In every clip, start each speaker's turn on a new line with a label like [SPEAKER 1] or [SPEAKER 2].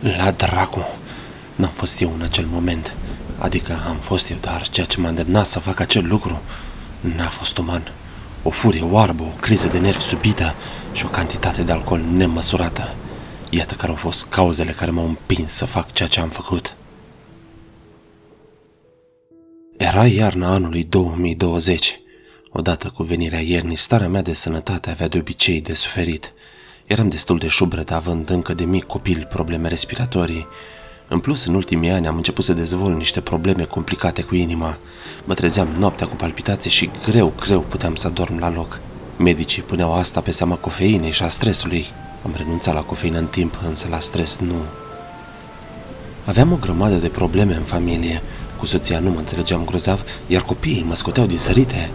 [SPEAKER 1] La dracu! N-am fost eu în acel moment. Adică am fost eu, dar ceea ce m-a îndemnat să fac acel lucru n-a fost uman. O furie oarbă, o criză de nervi subită și o cantitate de alcool nemăsurată. Iată care au fost cauzele care m-au împins să fac ceea ce am făcut. Era iarna anului 2020. Odată cu venirea iernii, starea mea de sănătate avea de obicei de suferit. Eram destul de șubred, având încă de mic copil probleme respiratorii. În plus, în ultimii ani am început să dezvolt niște probleme complicate cu inima. Mă trezeam noaptea cu palpitații și greu puteam să adorm la loc. Medicii puneau asta pe seama cofeinei și a stresului. Am renunțat la cofeină în timp, însă la stres nu. Aveam o grămadă de probleme în familie. Cu soția nu mă înțelegeam grozav, iar copiii mă scoteau din sărite.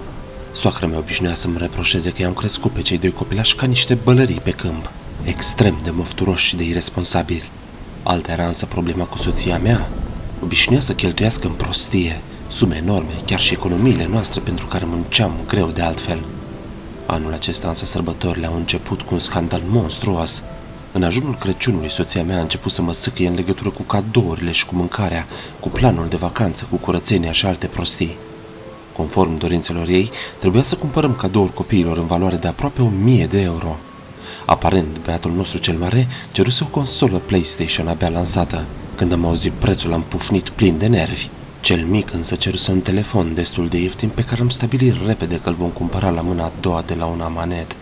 [SPEAKER 1] Soacra mea obișnuia să-mi reproșeze că i-am crescut pe cei doi copilași ca niște bălării pe câmp, extrem de măfturoși și de irresponsabili. Alta era însă problema cu soția mea. Obișnuia să cheltuiască în prostie sume enorme, chiar și economiile noastre pentru care munceam greu de altfel. Anul acesta însă sărbătorile au început cu un scandal monstruos. În ajunul Crăciunului, soția mea a început să mă sâcăie în legătură cu cadourile și cu mâncarea, cu planul de vacanță, cu curățenia și alte prostii. Conform dorințelor ei, trebuia să cumpărăm cadouri copiilor în valoare de aproape 1000 de euro. Aparent, băiatul nostru cel mare ceruse o consolă PlayStation abia lansată. Când am auzit prețul, am pufnit plin de nervi. Cel mic însă ceruse un telefon destul de ieftin pe care am stabilit repede că îl vom cumpăra la mâna a doua de la un amanet.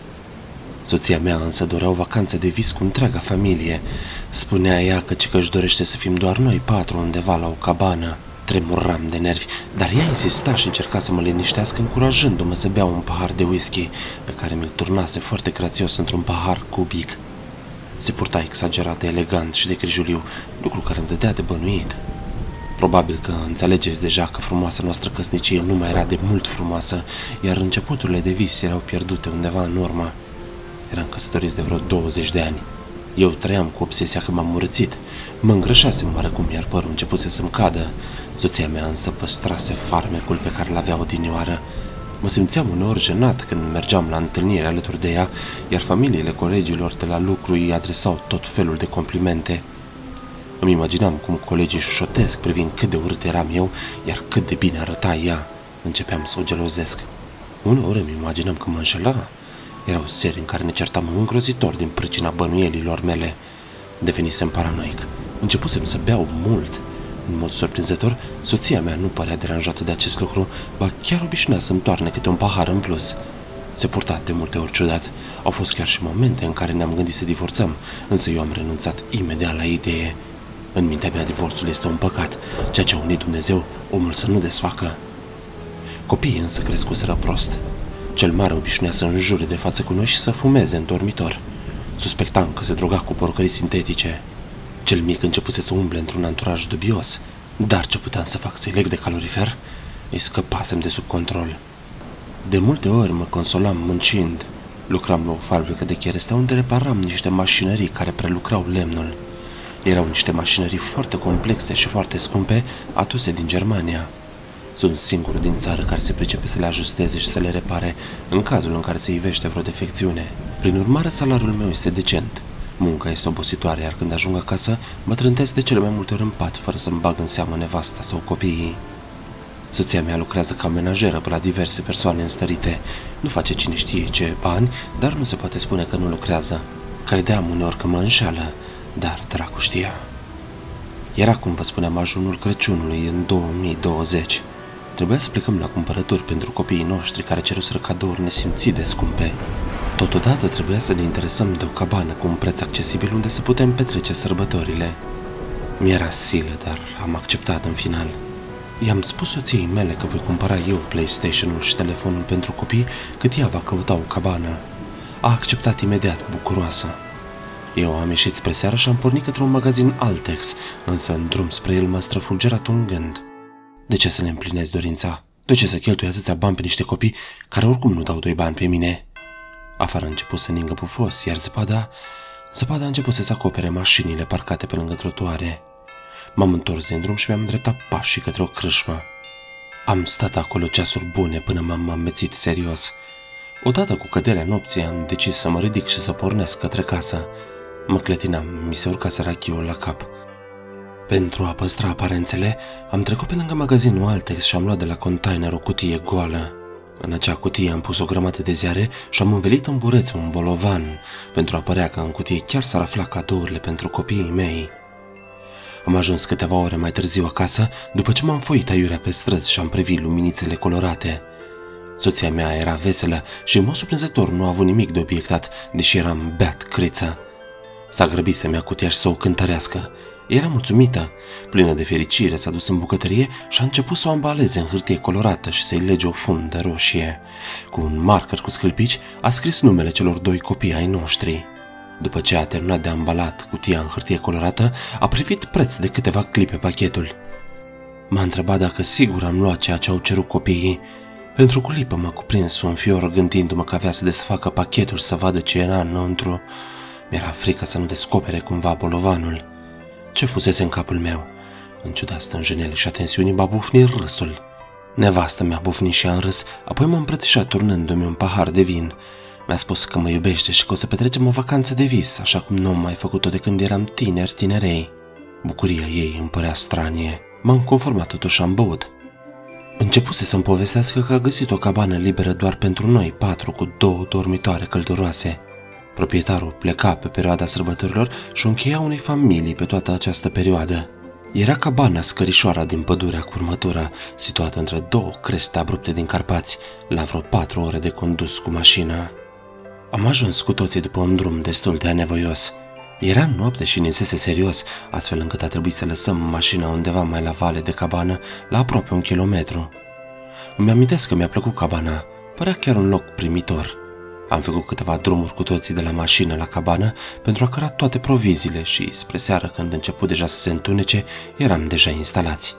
[SPEAKER 1] Soția mea însă dorea o vacanță de vis cu întreaga familie. Spunea ea că își dorește să fim doar noi patru undeva la o cabană. Tremuram de nervi, dar ea insista și încerca să mă liniștească, încurajându-mă să beau un pahar de whisky, pe care mi-l turnase foarte grațios într-un pahar cubic. Se purta exagerat de elegant și de grijuliu, lucru care îmi dădea de bănuit. Probabil că înțelegeți deja că frumoasa noastră căsnicie nu mai era de mult frumoasă, iar începuturile de vis erau pierdute undeva în urmă. Eram căsătoriți de vreo 20 de ani. Eu trăiam cu obsesia că m-am mărățit. Mă îngrășasem oarecum, iar părul începuse să-mi cadă. Soția mea însă păstrase farmecul pe care l-avea odinioară. Mă simțeam uneori jenat când mergeam la întâlniri alături de ea, iar familiile colegilor de la lucru îi adresau tot felul de complimente. Îmi imaginam cum colegii șușotesc privind cât de urât eram eu, iar cât de bine arăta ea. Începeam să o gelozesc. Uneori îmi imaginam că mă înșela. Erau seri în care ne certam îngrozitor din pricina bănuielilor mele. Devenisem paranoic. Începusem să beau mult. În mod surprinzător, soția mea nu părea deranjată de acest lucru, ba chiar obișnuia să-mi toarne câte un pahar în plus. Se purta de multe ori ciudat. Au fost chiar și momente în care ne-am gândit să divorțăm, însă eu am renunțat imediat la idee. În mintea mea, divorțul este un păcat, ceea ce a unit Dumnezeu, omul să nu desfacă. Copiii însă crescuseră prost. Cel mare obișnuia să înjure de față cu noi și să fumeze în dormitor. Suspectam că se droga cu porcării sintetice. Cel mic începuse să umble într-un anturaj dubios, dar ce puteam să fac, să-i leg de calorifer? Îi scăpasem de sub control. De multe ori mă consolam muncind. Lucram la o fabrică de cherestea unde reparam niște mașinării care prelucrau lemnul. Erau niște mașinării foarte complexe și foarte scumpe, aduse din Germania. Sunt singurul din țară care se pricepe să le ajusteze și să le repare în cazul în care se ivește vreo defecțiune. Prin urmare, salariul meu este decent. Munca este obositoare, iar când ajung acasă, mă trântesc de cele mai multe ori în pat, fără să-mi bag în seamă nevasta sau copiii. Soția mea lucrează ca menajeră pe la diverse persoane înstărite. Nu face cine știe ce bani, dar nu se poate spune că nu lucrează. Credeam uneori că mă înșeală, dar dracu știa. Era, cum vă spuneam, ajunul Crăciunului în 2020. Trebuia să plecăm la cumpărături pentru copiii noștri care ceruseră cadouri nesimțit de scumpe. Totodată trebuia să ne interesăm de o cabană cu un preț accesibil unde să putem petrece sărbătorile. Mi-era silă, dar am acceptat în final. I-am spus soției mele că voi cumpăra eu PlayStation-ul și telefonul pentru copii, cât ea va căuta o cabană. A acceptat imediat, bucuroasă. Eu am ieșit spre seară și am pornit către un magazin Altex, însă în drum spre el m-a străfulgerat un gând. De ce să le împlinesc dorința? De ce să cheltui atâția bani pe niște copii care oricum nu dau 2 bani pe mine? Afară a început să ningă pufos, iar zăpada a început să acopere mașinile parcate pe lângă trotuare. M-am întors din drum și mi-am îndreptat pașii către o crâșmă. Am stat acolo ceasuri bune până m-am amețit serios. Odată cu căderea nopții am decis să mă ridic și să pornesc către casă. Mă clătinam, mi se urca sărachiul la cap. Pentru a păstra aparențele, am trecut pe lângă magazinul Altex și am luat de la container o cutie goală. În acea cutie am pus o grămadă de ziare și am învelit în bureț un bolovan, pentru a părea că în cutie chiar s-ar afla cadourile pentru copiii mei. Am ajuns câteva ore mai târziu acasă, după ce m-am foit aiurea pe străzi și am privit luminițele colorate. Soția mea era veselă și, în mod surprinzător, nu a avut nimic de obiectat, deși eram beat criță. S-a grăbit să-mi ia cutia și să o cântărească. Era mulțumită, plină de fericire, s-a dus în bucătărie și a început să o ambaleze în hârtie colorată și să-i lege o fundă roșie. Cu un marker cu scâlpici a scris numele celor 2 copii ai noștri. După ce a terminat de ambalat cutia în hârtie colorată, a privit preț de câteva clipe pachetul. M-a întrebat dacă sigur am luat ceea ce au cerut copiii. Pentru o clipă m-a cuprins un fior gândindu-mă că avea să desfacă pachetul să vadă ce era înăuntru. Mi-era frică să nu descopere cumva bolovanul. Ce fusese în capul meu? În ciuda stânjenelii și atensiunii, m-a bufnit râsul. Nevastă mi-a bufnit și a râs, apoi m-a îmbrățișat turnându-mi un pahar de vin. Mi-a spus că mă iubește și că o să petrecem o vacanță de vis, așa cum nu am mai făcut-o de când eram tinerei. Bucuria ei îmi părea stranie. M-am conformat totuși și am băut. Începuse să-mi povestească că a găsit o cabană liberă doar pentru noi 4 cu 2 dormitoare călduroase. Proprietarul pleca pe perioada sărbătorilor și o încheia unei familii pe toată această perioadă. Era cabana Scărișoara din pădurea Curmătura, situată între 2 creste abrupte din Carpați, la vreo 4 ore de condus cu mașina. Am ajuns cu toții după un drum destul de anevoios. Era noapte și ninsese serios, astfel încât a trebuit să lăsăm mașina undeva mai la vale de cabană, la aproape 1 kilometru. Îmi amintesc că mi-a plăcut cabana, părea chiar un loc primitor. Am făcut câteva drumuri cu toții de la mașină la cabană pentru a căra toate proviziile și, spre seară, când început deja să se întunece, eram deja instalați.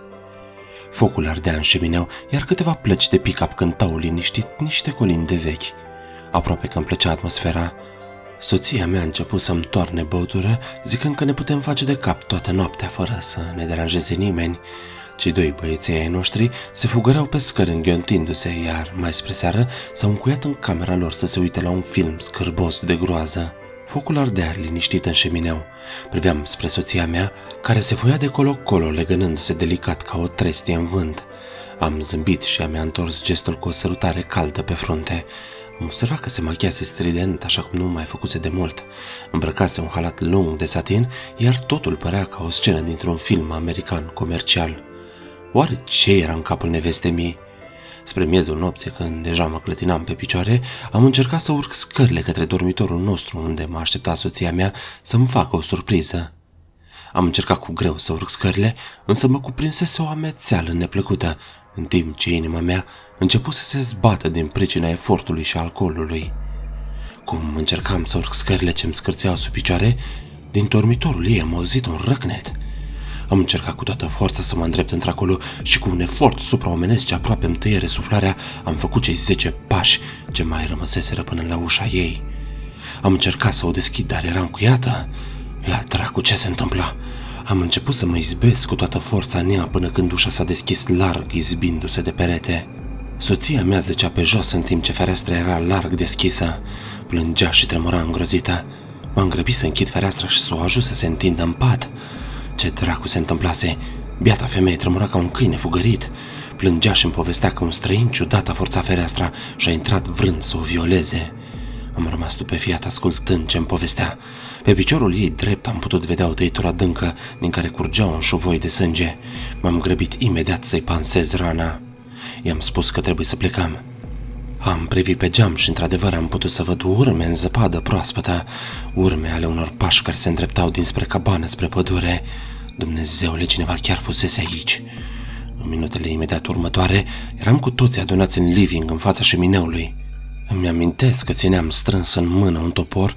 [SPEAKER 1] Focul ardea în șemineu, iar câteva plăci de pick-up cântau liniștit niște colini de vechi. Aproape că îmi plăcea atmosfera. Soția mea a început să-mi toarne băutură, zicând că ne putem face de cap toată noaptea fără să ne deranjeze nimeni. Cei 2 băieței ai noștri se fugăreau pe scări înghiontindu-se, iar mai spre seară s-au încuiat în camera lor să se uite la un film scârbos de groază. Focul ardea liniștit în șemineu. Priveam spre soția mea, care se foia de colo-colo, legănându-se delicat ca o trestie în vânt. Am zâmbit și mi-a întors gestul cu o sărutare caldă pe frunte. Am observat că se machiase strident, așa cum nu mai făcuse de mult. Îmbrăcase un halat lung de satin, iar totul părea ca o scenă dintr-un film american comercial. Oare ce era în capul nevestei mie? Spre miezul nopții, când deja mă clătinam pe picioare, am încercat să urc scările către dormitorul nostru, unde m-a așteptat soția mea să-mi facă o surpriză. Am încercat cu greu să urc scările, însă mă cuprinsese o amețeală neplăcută, în timp ce inima mea începuse să se zbată din pricina efortului și alcoolului. Cum încercam să urc scările ce-mi scârțeau sub picioare, din dormitorul ei am auzit un răcnet. Am încercat cu toată forța să mă îndrept într-acolo și cu un efort supraomenesc ce aproape îmi tăie răsuflarea, am făcut cei 10 pași ce mai rămăseseră până la ușa ei. Am încercat să o deschid, dar era încuiată. La dracu, ce se întâmpla? Am început să mă izbesc cu toată forța în ea până când ușa s-a deschis larg, izbindu-se de perete. Soția mea zăcea pe jos în timp ce fereastra era larg deschisă. Plângea și tremura îngrozită. M-am grăbit să închid fereastra și să o ajut să se întindă în pat. Ce dracu se întâmplase? Biata femeie tremura ca un câine fugărit. Plângea și îmi povestea că un străin ciudat a forțat fereastra și a intrat vrând să o violeze. Am rămas stupefiat ascultând ce îmi povestea. Pe piciorul ei drept am putut vedea o tăitură adâncă din care curgea un șovoi de sânge. M-am grăbit imediat să-i pansez rana. I-am spus că trebuie să plecăm. Am privit pe geam și într-adevăr am putut să văd urme în zăpadă proaspătă, urme ale unor pași care se îndreptau dinspre cabană spre pădure. Dumnezeule, cineva chiar fusese aici. În minutele imediat următoare eram cu toții adunați în living în fața șemineului. Îmi amintesc că țineam strâns în mână un topor,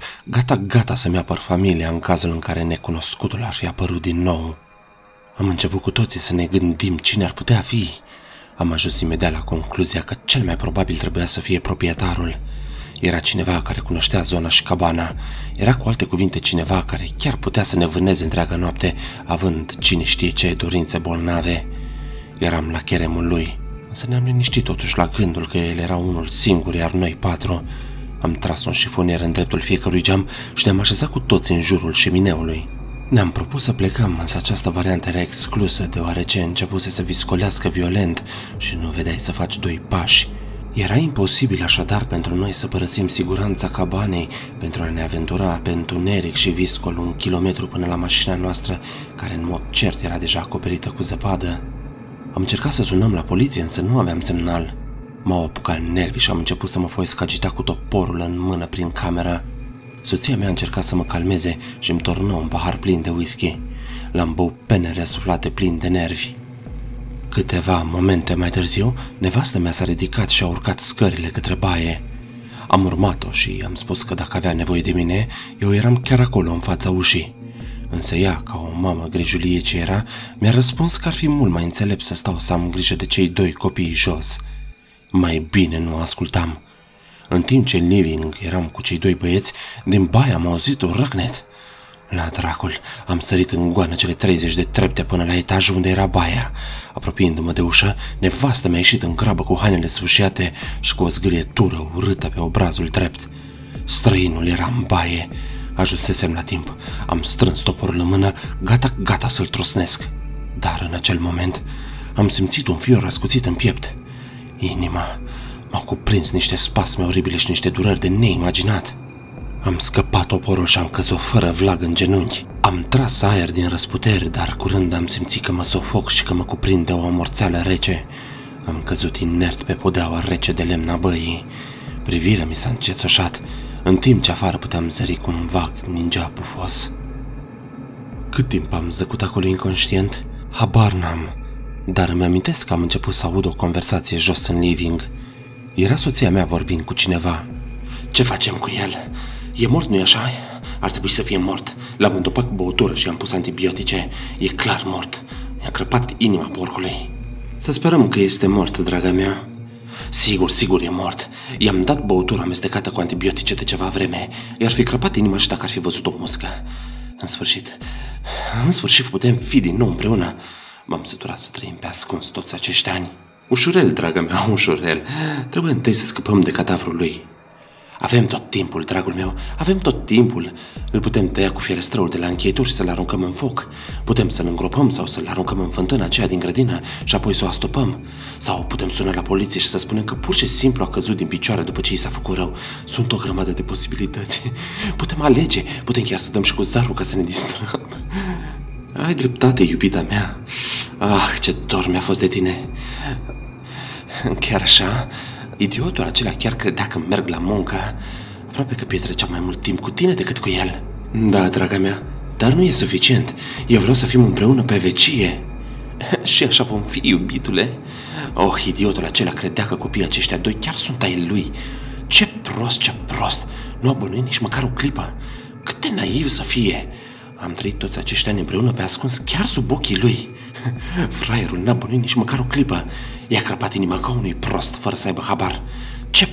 [SPEAKER 1] gata să-mi apăr familia în cazul în care necunoscutul ar fi apărut din nou. Am început cu toții să ne gândim cine ar putea fi. Am ajuns imediat la concluzia că cel mai probabil trebuia să fie proprietarul. Era cineva care cunoștea zona și cabana. Era, cu alte cuvinte, cineva care chiar putea să ne vâneze întreaga noapte, având cine știe ce dorințe bolnave. Eram la cheremul lui, însă ne-am liniștit totuși la gândul că el era unul singur, iar noi 4. Am tras un șifonier în dreptul fiecărui geam și ne-am așezat cu toți în jurul șemineului. Ne-am propus să plecăm, însă această variantă era exclusă, deoarece începuse să viscolească violent și nu vedeai să faci 2 pași. Era imposibil așadar pentru noi să părăsim siguranța cabanei pentru a ne aventura pe întuneric și viscol 1 kilometru până la mașina noastră, care în mod cert era deja acoperită cu zăpadă. Am încercat să sunăm la poliție, însă nu aveam semnal. M-au apucat nervii și am început să mă foiesc agitat cu toporul în mână prin cameră. Soția mea a încercat să mă calmeze și îmi tornă un pahar plin de whisky. L-am băut pene răsuflate plin de nervi. Câteva momente mai târziu, nevastă mea s-a ridicat și a urcat scările către baie. Am urmat-o și am spus că dacă avea nevoie de mine, eu eram chiar acolo în fața ușii. Însă ea, ca o mamă grijulie ce era, mi-a răspuns că ar fi mult mai înțelept să stau să am grijă de cei 2 copii jos. Mai bine nu ascultam. În timp ce în living eram cu cei 2 băieți, din baie am auzit un răcnet. La dracul, am sărit în goană cele 30 de trepte până la etajul unde era baia. Apropiindu-mă de ușă, nevastă mi-a ieșit în grabă cu hainele sfâșiate și cu o zgârietură urâtă pe obrazul drept. Străinul era în baie. Ajunsesem la timp. Am strâns toporul în mână, gata să-l trosnesc. Dar în acel moment am simțit un fior ascuțit în piept. Inima m-au cuprins niște spasme oribile și niște dureri de neimaginat. Am scăpat toporul și am căzut fără vlag în genunchi. Am tras aer din răsputeri, dar curând am simțit că mă sofoc și că mă cuprinde o amorțeală rece. Am căzut inert pe podeaua rece de lemn a băii. Privirea mi s-a încețoșat, în timp ce afară puteam zări cu un vag ningea pufos. Cât timp am zăcut acolo inconștient? Habar n-am, dar îmi amintesc că am început să aud o conversație jos în living. Era soția mea vorbind cu cineva. Ce facem cu el? E mort, nu-i așa? Ar trebui să fie mort. L-am întopat cu băutură și am pus antibiotice. E clar mort. Mi-a crăpat inima porcului. Să sperăm că este mort, draga mea. Sigur e mort. I-am dat băutură amestecată cu antibiotice de ceva vreme. I-ar fi crăpat inima și dacă ar fi văzut o muscă. În sfârșit putem fi din nou împreună. M-am săturat să trăim pe ascuns toți acești ani. Ușurel, draga mea, ușurel. Trebuie întâi să scăpăm de cadavrul lui. Avem tot timpul, dragul meu, avem tot timpul. Îl putem tăia cu fierăstrăul de la încheieturi și să-l aruncăm în foc. Putem să-l îngropăm sau să-l aruncăm în fântâna aceea din grădină și apoi să o astopăm. Sau putem suna la poliție și să spunem că pur și simplu a căzut din picioare după ce i s-a făcut rău. Sunt o grămadă de posibilități. Putem alege, putem chiar să dăm și cu zarul ca să ne distrăm. Ai dreptate, iubita mea. Ah, ce dor mi-a fost de tine. Chiar așa? Idiotul acela chiar credea că merg la muncă. Aproape că petrecea mai mult timp cu tine decât cu el. Da, draga mea, dar nu e suficient. Eu vreau să fim împreună pe vecie. Și așa vom fi, iubitule. Oh, idiotul acela credea că copiii aceștia 2 chiar sunt ai lui. Ce prost. Nu a bănuit nici măcar o clipă. Cât de naiv să fie. Am trăit toți acești ani împreună pe ascuns chiar sub ochii lui. Fraierul n-a bănuit nici măcar o clipă. I-a crăpat inima ca unui prost, fără să aibă habar. Ce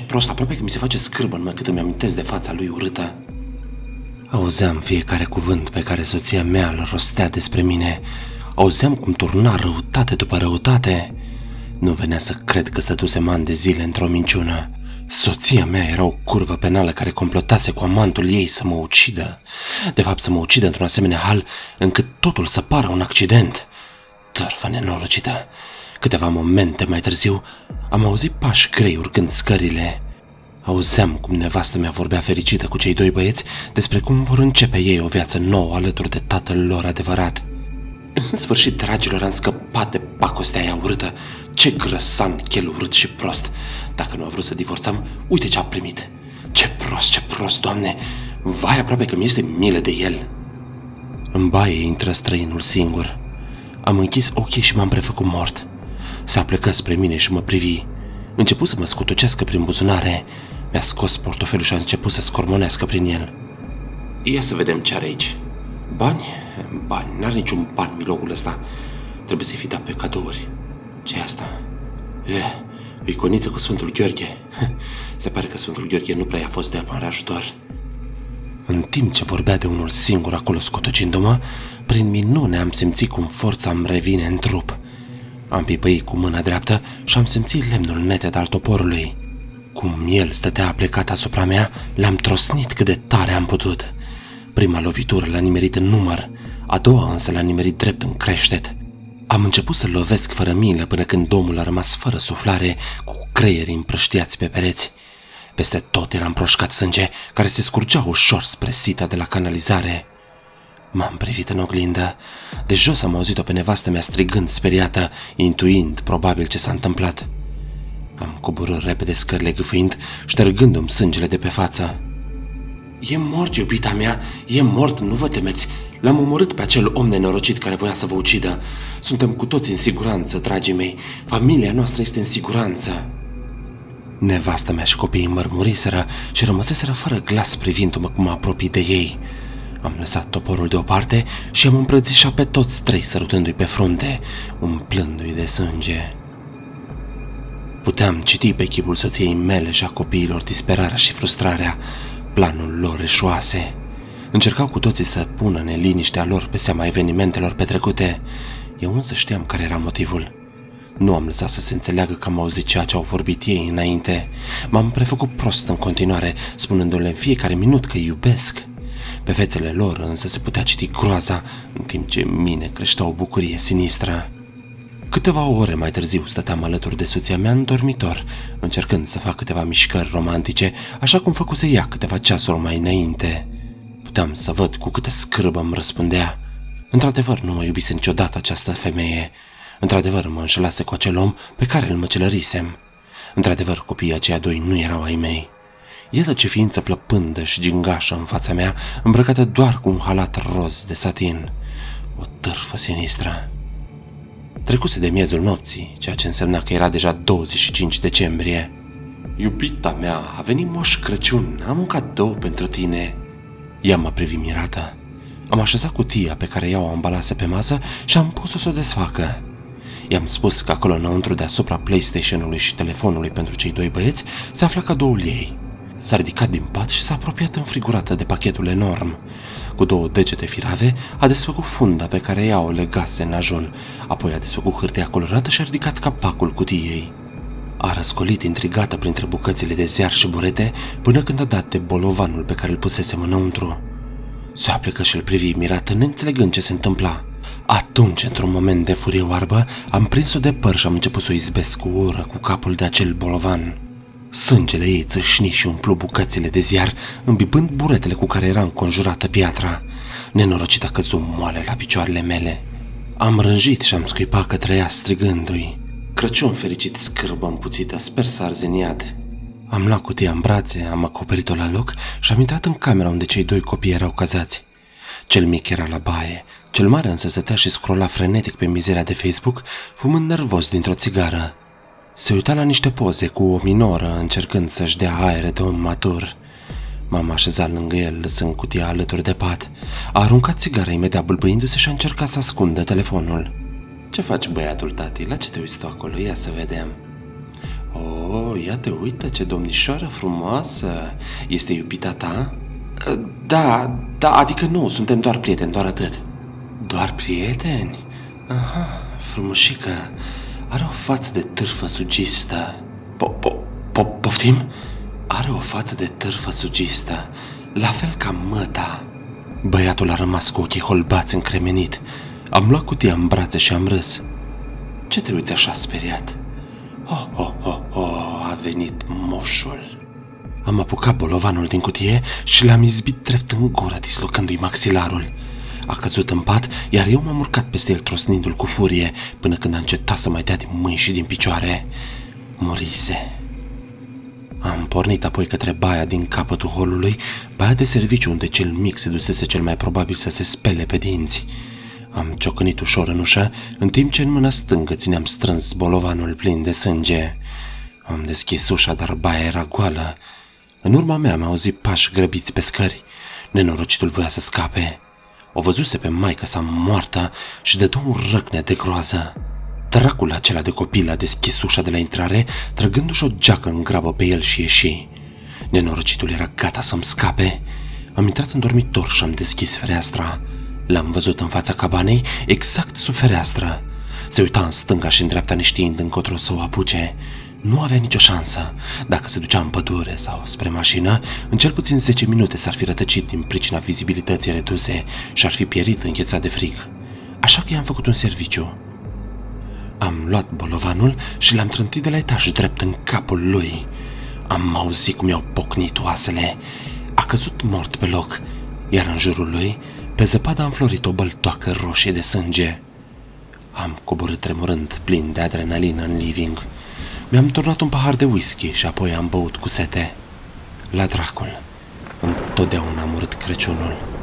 [SPEAKER 1] prost, aproape că mi se face scârbă numai cât îmi amintesc de fața lui urâtă. Auzeam fiecare cuvânt pe care soția mea îl rostea despre mine. Auzeam cum turna răutate după răutate. Nu venea să cred că stătusem ani de zile într-o minciună. Soția mea era o curvă penală care complotase cu amantul ei să mă ucidă. De fapt, să mă ucidă într-un asemenea hal încât totul să pară un accident. Târfă nenorocită. Câteva momente mai târziu am auzit pași grei urcând scările. Auzeam cum nevastă mea vorbea fericită cu cei 2 băieți despre cum vor începe ei o viață nouă alături de tatăl lor adevărat. În sfârșit, dragilor, am scăpat de pacostea aia urâtă. Ce grăsan, chel urât și prost. Dacă nu a vrut să divorțăm, uite ce a primit. Ce prost, Doamne. Vai, aproape că mi-este milă de el. În baie intră străinul singur. Am închis ochii și m-am prefăcut mort. Se aplecă spre mine și mă privi. Început să mă scutucească prin buzunare. Mi-a scos portofelul și a început să scormonească prin el. Ia să vedem ce are aici. Bani? N-are niciun ban milogul ăsta. Trebuie să-i fi dat pe cadouri. Ce-i asta? O iconiță cu Sfântul Gheorghe. Se pare că Sfântul Gheorghe nu prea a fost de mare ajutor. În timp ce vorbea de unul singur acolo scotocindu-mă, prin minune am simțit cum forța îmi revine în trup. Am pipăit cu mâna dreaptă și am simțit lemnul neted al toporului. Cum el stătea aplecat asupra mea, l-am trosnit cât de tare am putut. Prima lovitură l-a nimerit în număr, a doua însă l-a nimerit drept în creștet. Am început să lovesc fără milă până când omul a rămas fără suflare, cu creierii împrăștiați pe pereți. Peste tot era împroșcat sânge, care se scurgea ușor spre sita de la canalizare. M-am privit în oglindă. De jos am auzit-o pe nevastă mea strigând speriată, intuind probabil ce s-a întâmplat. Am coborât repede scările gâfâind, ștergându-mi sângele de pe față. "E mort, iubita mea, e mort, nu vă temeți. L-am omorât pe acel om nenorocit care voia să vă ucidă. Suntem cu toți în siguranță, dragii mei. Familia noastră este în siguranță." Nevasta mea și copiii mărmuriseră și rămăseseră fără glas privindu-mă cum mă apropii de ei. Am lăsat toporul deoparte și am îmbrățișat pe toți trei, sărutându-i pe frunte, umplându-i de sânge. Puteam citi pe chipul soției mele și a copiilor disperarea și frustrarea. Planul lor eșuase. Încercau cu toții să pună neliniștea lor pe seama evenimentelor petrecute. Eu însă știam care era motivul. Nu am lăsat să se înțeleagă că am auzit ceea ce au vorbit ei înainte. M-am prefăcut prost în continuare, spunându-le în fiecare minut că îi iubesc. Pe fețele lor însă se putea citi groaza, în timp ce în mine creștea o bucurie sinistră. Câteva ore mai târziu stăteam alături de soția mea în dormitor, încercând să fac câteva mișcări romantice, așa cum făcuse ea câteva ceasuri mai înainte. Puteam să văd cu câtă scârbă îmi răspundea. Într-adevăr, nu mă iubise niciodată această femeie. Într-adevăr, mă înșelase cu acel om pe care îl măcelărisem. Într-adevăr, copiii aceia doi nu erau ai mei. Iată ce ființă plăpândă și gingașă în fața mea, îmbrăcată doar cu un halat roz de satin. O târfă sinistră. Trecuse de miezul nopții, ceea ce însemna că era deja 25 decembrie. "Iubita mea, a venit Moș Crăciun, am un cadou pentru tine." Ea m-a privit mirată. Am așezat cutia pe care ea o ambalase pe masă și am pus-o să o desfacă. I-am spus că acolo înăuntru, deasupra PlayStation-ului și telefonului pentru cei doi băieți, se afla cadoul ei. S-a ridicat din pat și s-a apropiat înfrigurată de pachetul enorm. Cu două degete firave a desfăcut funda pe care ea o legase în ajun, apoi a desfăcut hârtia colorată și a ridicat capacul cutiei. A răscolit intrigată printre bucățile de ziar și burete până când a dat de bolovanul pe care îl pusesem înăuntru. Se aplecă și îl privi mirată, neînțelegând ce se întâmpla. Atunci, într-un moment de furie oarbă, am prins-o de păr și am început să o izbesc cu ură cu capul de acel bolovan. Sângele ei țâșni și umplu bucățile de ziar, îmbibând buretele cu care era înconjurată piatra. Nenorocita căzu moale la picioarele mele. Am rânjit și am scuipat către ea strigându-i: "Crăciun fericit, scârbă împuțită, sper să arzi în iad." Am luat cutia în brațe, am acoperit-o la loc și am intrat în camera unde cei doi copii erau cazați. Cel mic era la baie, cel mare însă stătea și scrolla frenetic pe mizeria de Facebook, fumând nervos dintr-o țigară. Se uita la niște poze cu o minoră, încercând să-și dea aere de om matur. M-am așezat lângă el, lăsând cutia alături de pat. A aruncat țigara imediat bâlbâindu-se și a încercat să ascundă telefonul. "Ce faci, băiatul tati? La ce te uiți tu acolo? Ia să vedem." "Oh, ia te uită, ce domnișoară frumoasă! Este iubita ta?" Da, adică nu, suntem doar prieteni, doar atât." "Doar prieteni? Aha, frumușică. Are o față de târfă sugistă." Poftim? Are o față de târfă sugistă, la fel ca măta." Băiatul a rămas cu ochii holbați încremenit. Am luat cutia în brațe și am râs. "Ce te uiți așa speriat?" A venit moșul." Am apucat bolovanul din cutie și l-am izbit drept în gură, dislocându-i maxilarul. A căzut în pat, iar eu m-am urcat peste el, trosnindu-l cu furie, până când a încetat să mai dea din mâini și din picioare. Murise. Am pornit apoi către baia din capătul holului, baia de serviciu unde cel mic se dusese cel mai probabil să se spele pe dinți. Am ciocănit ușor în ușă, în timp ce în mâna stângă țineam strâns bolovanul plin de sânge. Am deschis ușa, dar baia era goală. În urma mea am auzit pași grăbiți pe scări. Nenorocitul voia să scape. O văzuse pe maică sa moartă și dădu un răcnet de groază. Dracul acela de copil a deschis ușa de la intrare, trăgându-și o geacă în grabă pe el și ieși. Nenorocitul era gata să-mi scape. Am intrat în dormitor și am deschis fereastra. L-am văzut în fața cabanei, exact sub fereastră. Se uita în stânga și în dreapta, neștiind încotro să o apuce. Nu avea nicio șansă. Dacă se ducea în pădure sau spre mașină, în cel puțin 10 minute s-ar fi rătăcit din pricina vizibilității reduse și ar fi pierit înghețat de frig. Așa că i-am făcut un serviciu. Am luat bolovanul și l-am trântit de la etaj drept în capul lui. Am auzit cum i-au pocnit oasele. A căzut mort pe loc, iar în jurul lui, pe zăpadă, a înflorit o băltoacă roșie de sânge. Am coborât tremurând, plin de adrenalină în living. Mi-am turnat un pahar de whisky și apoi am băut cu sete. La dracul, întotdeauna am urât Crăciunul.